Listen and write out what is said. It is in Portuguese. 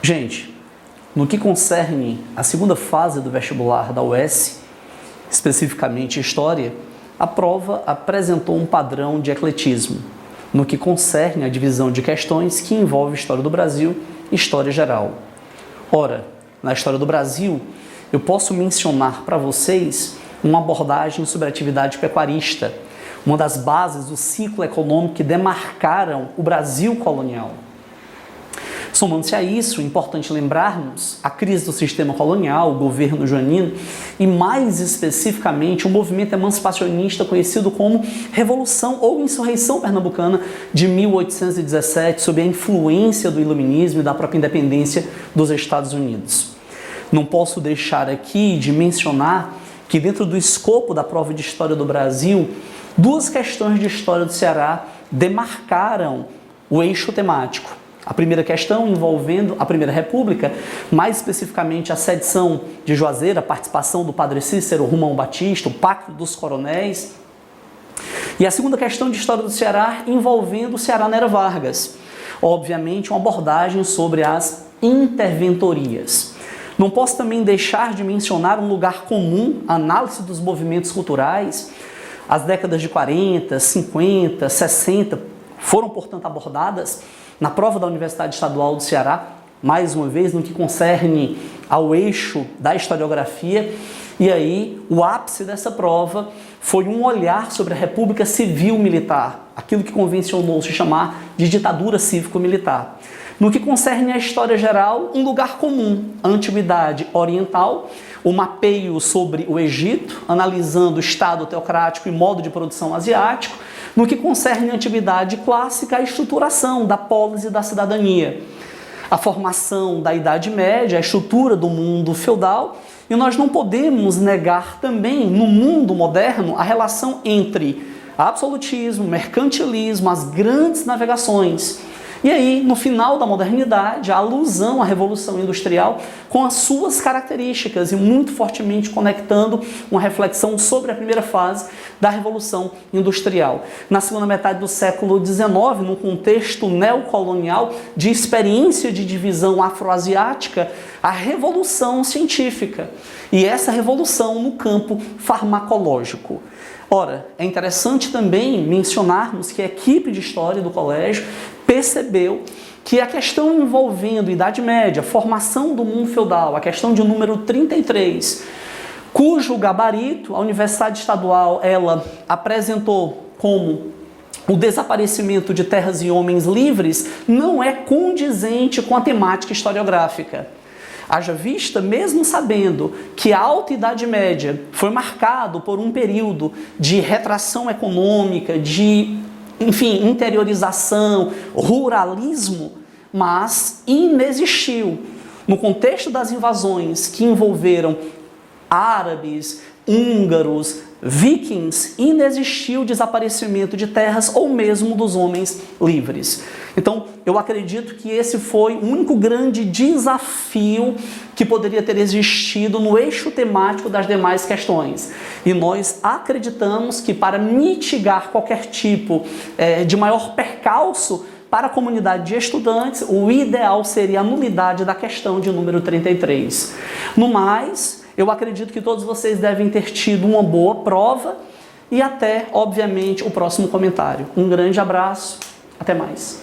Gente, no que concerne a segunda fase do vestibular da UES, especificamente História, a prova apresentou um padrão de ecletismo, no que concerne a divisão de questões que envolve História do Brasil e História Geral. Ora, na História do Brasil, eu posso mencionar para vocês uma abordagem sobre a atividade pecuarista, uma das bases do ciclo econômico que demarcaram o Brasil colonial. Somando-se a isso, é importante lembrarmos a crise do sistema colonial, o governo joanino e, mais especificamente, o movimento emancipacionista conhecido como Revolução ou Insurreição Pernambucana de 1817, sob a influência do iluminismo e da própria independência dos Estados Unidos. Não posso deixar aqui de mencionar que, dentro do escopo da prova de História do Brasil, duas questões de História do Ceará demarcaram o eixo temático. A primeira questão envolvendo a Primeira República, mais especificamente a sedição de Juazeiro, a participação do Padre Cícero, Romão Batista, o Pacto dos Coronéis. E a segunda questão de História do Ceará envolvendo o Ceará Nera Vargas. Obviamente, uma abordagem sobre as interventorias. Não posso também deixar de mencionar um lugar comum, a análise dos movimentos culturais. As décadas de 40, 50, 60 foram, portanto, abordadas na prova da Universidade Estadual do Ceará, mais uma vez, no que concerne ao eixo da historiografia. E aí, o ápice dessa prova foi um olhar sobre a República Civil-Militar, aquilo que convencionou-se chamar de ditadura cívico-militar. No que concerne à história geral, um lugar comum, a Antiguidade Oriental, o mapeio sobre o Egito, analisando o Estado teocrático e modo de produção asiático. No que concerne à Antiguidade Clássica, a estruturação da polis e da cidadania, a formação da Idade Média, a estrutura do mundo feudal. E nós não podemos negar também, no mundo moderno, a relação entre absolutismo, mercantilismo, as grandes navegações. E aí, no final da modernidade, a alusão à Revolução Industrial com as suas características e muito fortemente conectando uma reflexão sobre a primeira fase da Revolução Industrial. Na segunda metade do século XIX, num contexto neocolonial de experiência de divisão afroasiática, a Revolução Científica e essa revolução no campo farmacológico. Ora, é interessante também mencionarmos que a equipe de História do colégio percebeu que a questão envolvendo Idade Média, formação do mundo feudal, a questão de número 33, cujo gabarito a Universidade Estadual ela apresentou como o desaparecimento de terras e homens livres, não é condizente com a temática historiográfica. Haja vista, mesmo sabendo que a Alta Idade Média foi marcado por um período de retração econômica, de interiorização, ruralismo, mas inexistiu. No contexto das invasões que envolveram árabes, húngaros, vikings, inexistiu o desaparecimento de terras ou mesmo dos homens livres. Então, eu acredito que esse foi o único grande desafio que poderia ter existido no eixo temático das demais questões. E nós acreditamos que para mitigar qualquer tipo de maior percalço para a comunidade de estudantes, o ideal seria a nulidade da questão de número 33. No mais, eu acredito que todos vocês devem ter tido uma boa prova e até, obviamente, o próximo comentário. Um grande abraço, até mais.